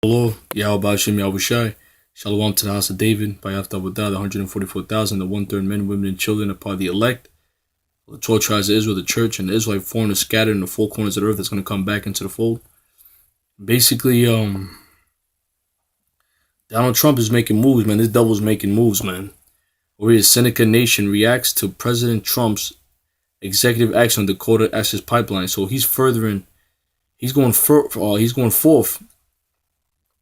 Hello, Yahweh Shem Yahushai. Shalom to the house of David, by Yahweh, the 144,000, the one-third men, women, and children are part of the elect, the 12 tribes of Israel, the church, and the Israelite foreigners scattered in the four corners of the earth that's going to come back into the fold. Basically, Donald Trump is making moves, man. This devil's making moves, man. Where his Seneca Nation reacts to President Trump's executive action on Dakota access pipeline. So he's going forth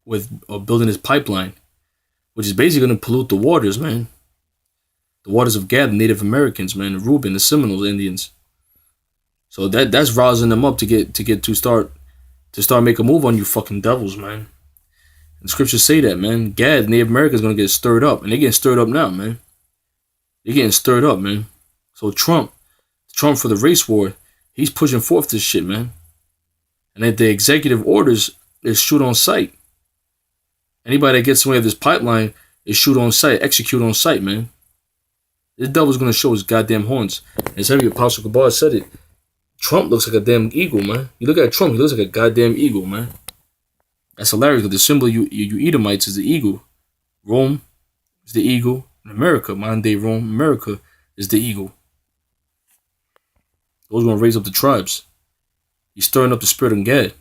with building this pipeline, which is basically going to pollute the waters, man. The waters of Gad, the Native Americans, man, the Reuben, the Seminoles, Indians. So that's rousing them up to start make a move on you fucking devils, man. And the scriptures say that, man. Gad, Native Americans, going to get stirred up, and they're getting stirred up now, man. They're getting stirred up, man. So Trump for the race war, he's pushing forth this shit, man. And that the executive orders is shoot on sight. Anybody that gets in the way of this pipeline is shoot on sight, execute on sight, man. This devil's going to show his goddamn horns. As heavy Apostle Kabar said it, Trump looks like a damn eagle, man. You look at Trump, he looks like a goddamn eagle, man. That's hilarious, because the symbol you Edomites is the eagle. Rome is the eagle. In America, modern day Rome, America is the eagle. Those are going to raise up the tribes. He's stirring up the spirit of Gad.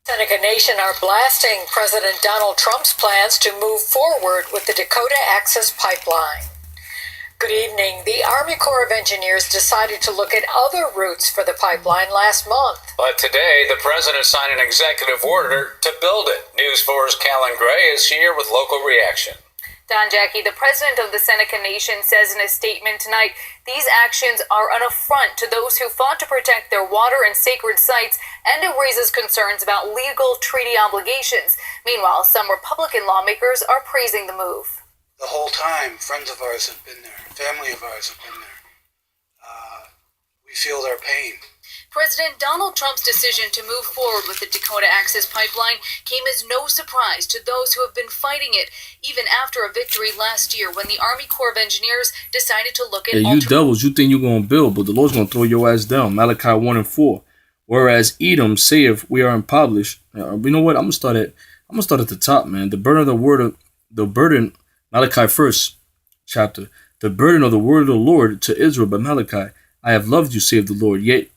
Seneca Nation are blasting President Donald Trump's plans to move forward with the Dakota Access Pipeline. Good evening. The Army Corps of Engineers decided to look at other routes for the pipeline last month. But today, the president signed an executive order to build it. News 4's Callan Gray is here with local reaction. Don Jackie, the president of the Seneca Nation, says in a statement tonight, these actions are an affront to those who fought to protect their water and sacred sites, and it raises concerns about legal treaty obligations. Meanwhile, some Republican lawmakers are praising the move. The whole time, friends of ours have been there, family of ours have been there. We feel their pain. President Donald Trump's decision to move forward with the Dakota Access Pipeline came as no surprise to those who have been fighting it, even after a victory last year when the Army Corps of Engineers decided to look at... Hey, you devils, you think you're going to build, but the Lord's going to throw your ass down. Malachi 1 and 4. Whereas Edom saith, we are impoverished. You know what? I'm going to start at the top, man. The burden of the burden, Malachi 1st chapter. The burden of the word of the Lord to Israel by Malachi. I have loved you, saith the Lord. Yet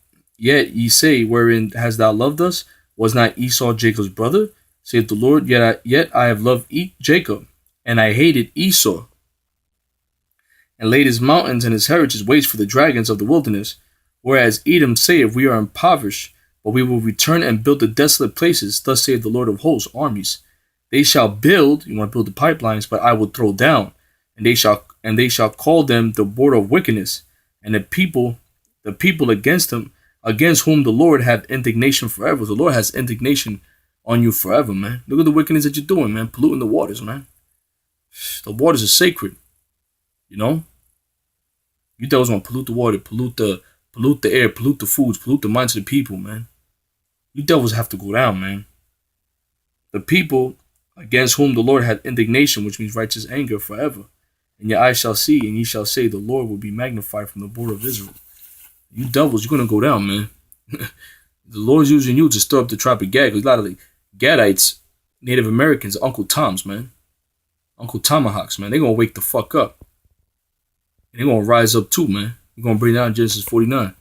ye say, wherein hast thou loved us? Was not Esau Jacob's brother? Saith the Lord, yet I have loved Jacob, and I hated Esau, and laid his mountains and his heritage waste for the dragons of the wilderness. Whereas Edom saith, we are impoverished, but we will return and build the desolate places. Thus saith the Lord of hosts, armies. They shall build, you want to build the pipelines, but I will throw down, and they shall call them the border of wickedness, and the people against them, against whom the Lord hath indignation forever. The Lord has indignation on you forever, man. Look at the wickedness that you're doing, man. Polluting the waters, man. The waters are sacred. You know? You devils want to pollute the water, pollute the air, pollute the foods, pollute the minds of the people, man. You devils have to go down, man. The people against whom the Lord hath indignation, which means righteous anger forever. And your eyes shall see, and ye shall say, the Lord will be magnified from the border of Israel. You devils, you're going to go down, man. The Lord's using you to stir up the tribe of Gad. Because a lot of the Gadites, Native Americans, Uncle Toms, man. Uncle Tomahawks, man. They're going to wake the fuck up. And they're going to rise up too, man. We're going to bring down Genesis 49.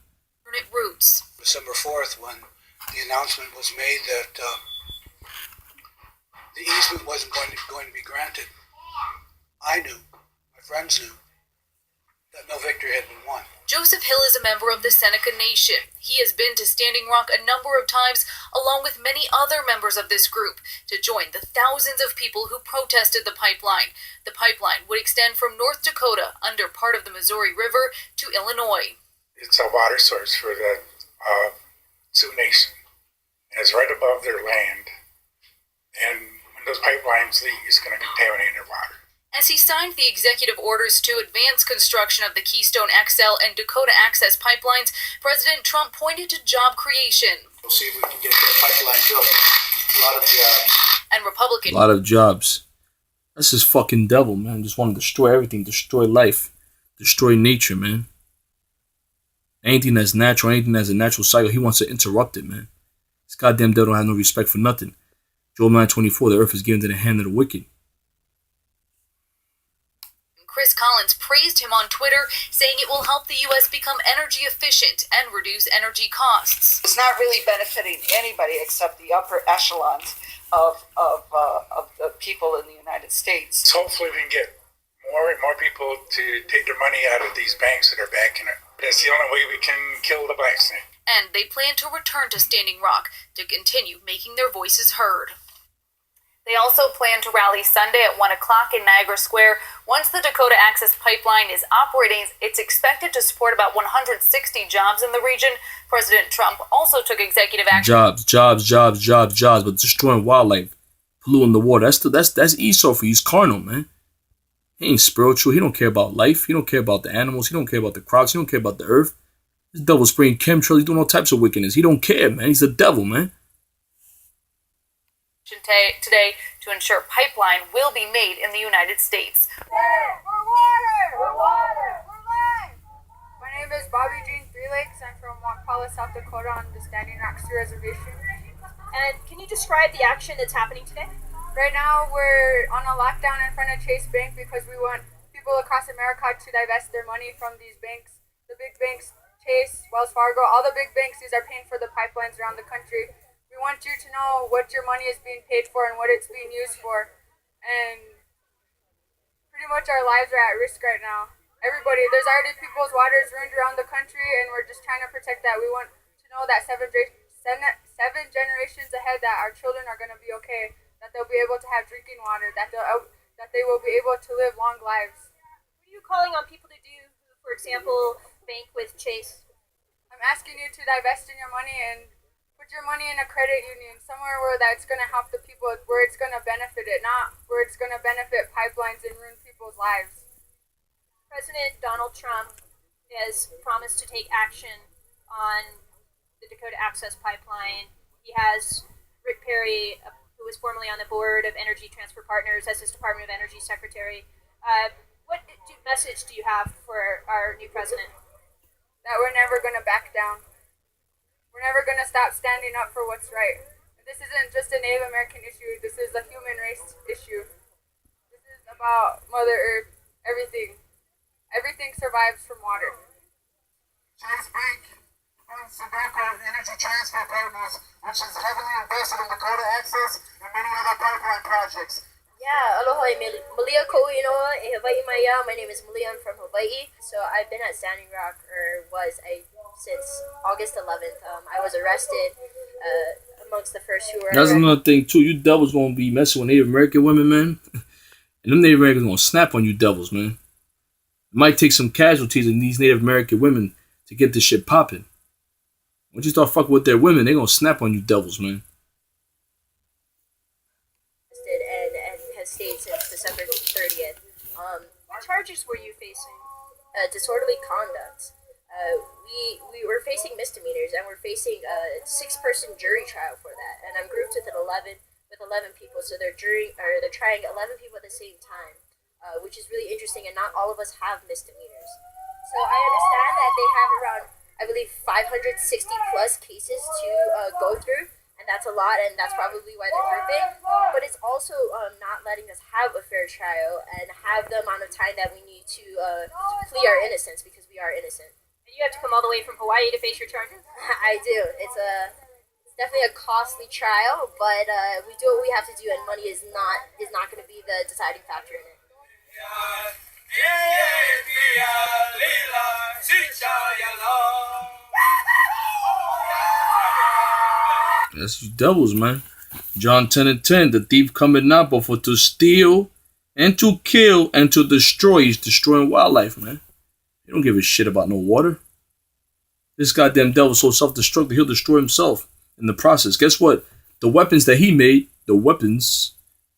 Roots. December 4th, when the announcement was made that the easement wasn't going to be granted, I knew, my friends knew, that no victory had been won. Joseph Hill is a member of the Seneca Nation. He has been to Standing Rock a number of times, along with many other members of this group, to join the thousands of people who protested the pipeline. The pipeline would extend from North Dakota, under part of the Missouri River, to Illinois. It's a water source for the Sioux Nation. And it's right above their land. And when those pipelines leak, it's going to contaminate their water. As he signed the executive orders to advance construction of the Keystone XL and Dakota Access pipelines, President Trump pointed to job creation. We'll see if we can get that pipeline built. A lot of jobs. And Republican. A lot of jobs. That's this fucking devil, man. Just want to destroy everything, destroy life, destroy nature, man. Anything that's natural, anything that's a natural cycle, he wants to interrupt it, man. This goddamn devil don't have no respect for nothing. Joel 9:24, the earth is given to the hand of the wicked. Chris Collins praised him on Twitter, saying it will help the U.S. become energy efficient and reduce energy costs. It's not really benefiting anybody except the upper echelons of the people in the United States. Hopefully we can get more and more people to take their money out of these banks that are backing it. That's the only way we can kill the black snake. And they plan to return to Standing Rock to continue making their voices heard. They also plan to rally Sunday at 1 o'clock in Niagara Square. Once the Dakota Access Pipeline is operating, it's expected to support about 160 jobs in the region. President Trump also took executive action. Jobs, but destroying wildlife, polluting the water. That's Esau for you. He's carnal, man. He ain't spiritual. He don't care about life. He don't care about the animals. He don't care about the crops. He don't care about the earth. This devil spraying chemtrails. He's doing all types of wickedness. He don't care, man. He's the devil, man. Today to ensure pipeline will be made in the United States. We're water! We're life! My name is Bobby Jean Three Lakes. I'm from Wakpala, South Dakota on the Standing Rock Sioux Reservation. And can you describe the action that's happening today? Right now we're on a lockdown in front of Chase Bank because we want people across America to divest their money from these banks. The big banks, Chase, Wells Fargo, all the big banks, these are paying for the pipelines around the country. We want you to know what your money is being paid for and what it's being used for. And pretty much our lives are at risk right now. Everybody, there's already people's waters ruined around the country, and we're just trying to protect that. We want to know that seven generations ahead that our children are going to be okay, that they'll be able to have drinking water, that they will be able to live long lives. What are you calling on people to do who, for example, bank with Chase? I'm asking you to divest in your money and put your money in a credit union, somewhere where that's going to help the people, where it's going to benefit it, not where it's going to benefit pipelines and ruin people's lives. President Donald Trump has promised to take action on the Dakota Access Pipeline. He has Rick Perry, who was formerly on the board of Energy Transfer Partners, as his Department of Energy Secretary. What message do you have for our new president? That we're never going to back down. We're never going to stop standing up for what's right. This isn't just a Native American issue. This is a human race issue. This is about Mother Earth, everything. Everything survives from water. Chase Bank owns Sunoco Energy Transfer Partners, which is heavily invested in Dakota Access and many other pipeline projects. Yeah, aloha, Malia Ko'inoa, e Hawaii Maya. My name is Malia, I'm from Hawaii. So I've been at Standing Rock, since August 11th. I was arrested amongst the first who were That's another thing, too. You devils gonna be messing with Native American women, man. And them Native Americans gonna snap on you devils, man. It might take some casualties in these Native American women to get this shit popping. Once you start fucking with their women, they gonna snap on you devils, man. and has stayed since December 30th. What charges were you facing? Disorderly conduct. We were facing misdemeanors, and we're facing a 6-person jury trial for that. And I'm grouped with 11 people, so they're trying 11 people at the same time, which is really interesting. And not all of us have misdemeanors. So I understand that they have around, I believe, 560 plus cases to go through, and that's a lot, and that's probably why they're grouping. But it's also not letting us have a fair trial and have the amount of time that we need to plea our innocence, because we are innocent. And you have to come all the way from Hawaii to face your charges? I do. It's definitely a costly trial, but we do what we have to do, and money is not going to be the deciding factor in it. That's you devils, man. John 10:10, the thief cometh not but for to steal and to kill and to destroy. He's destroying wildlife, man. He don't give a shit about no water. This goddamn devil's so self-destructive, he'll destroy himself in the process. Guess what? The weapons that he made, the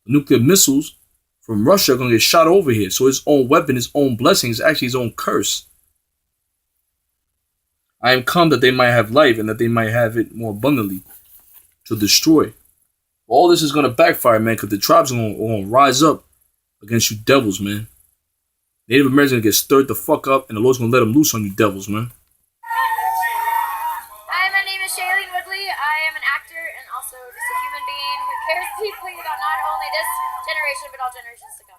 nuclear missiles from Russia are going to get shot over here. So his own weapon, his own blessing is actually his own curse. I am come that they might have life and that they might have it more abundantly to destroy. All this is going to backfire, man, because the tribes are going to rise up against you devils, man. Native Americans are going to get stirred the fuck up, and the Lord's going to let them loose on you devils, man. Hi, my name is Shailene Woodley. I am an actor and also just a human being who cares deeply about not only this generation, but all generations to come.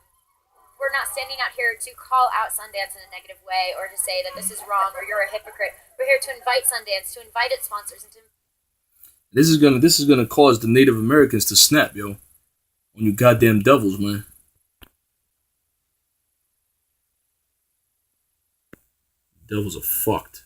We're not standing out here to call out Sundance in a negative way or to say that this is wrong or you're a hypocrite. We're here to invite Sundance, to invite its sponsors, and to... This is gonna cause the Native Americans to snap, yo. On you goddamn devils, man. Devils are fucked.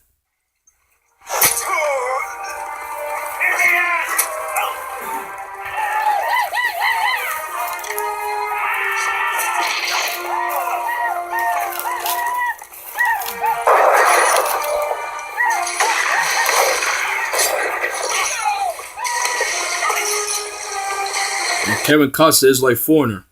And Kevin Costa is like Foreigner.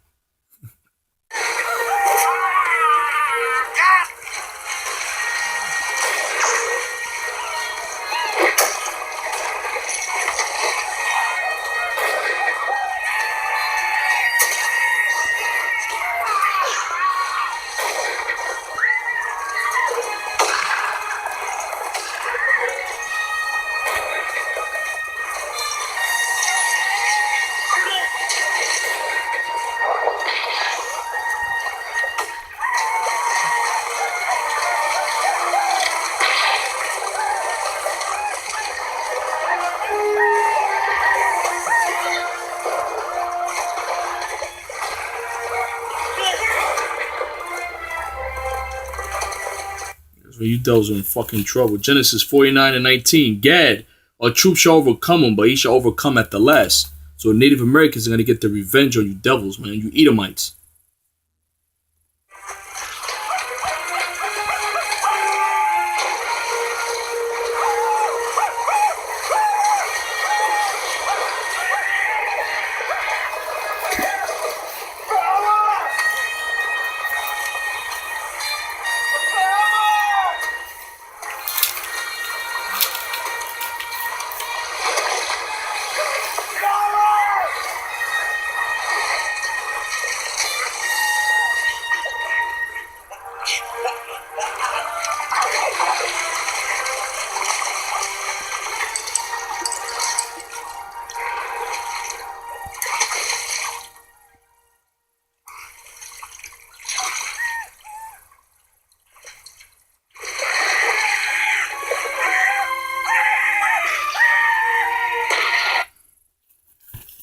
You devils are in fucking trouble. Genesis 49:19. Gad, our troops shall overcome him, but he shall overcome at the last. So Native Americans are going to get their revenge on you devils, man. You Edomites.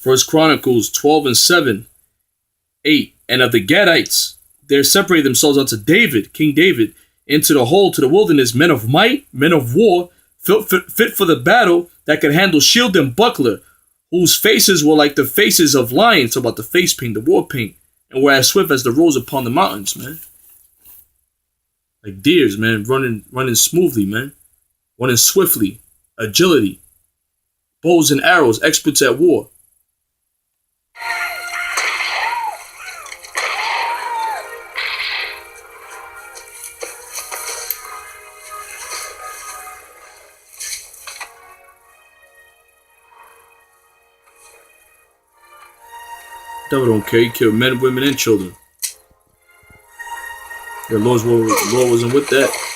First Chronicles 12:7, 8. And of the Gadites, there separated themselves unto David, King David, into the whole, to the wilderness, men of might, men of war, fit for the battle, that could handle shield and buckler, whose faces were like the faces of lions, about the face paint, the war paint, and were as swift as the roes upon the mountains, man. Like deers, man, running smoothly, man. Running swiftly, agility, bows and arrows, experts at war. Devil don't care. He killed men, women, and children. The Lord wasn't with that.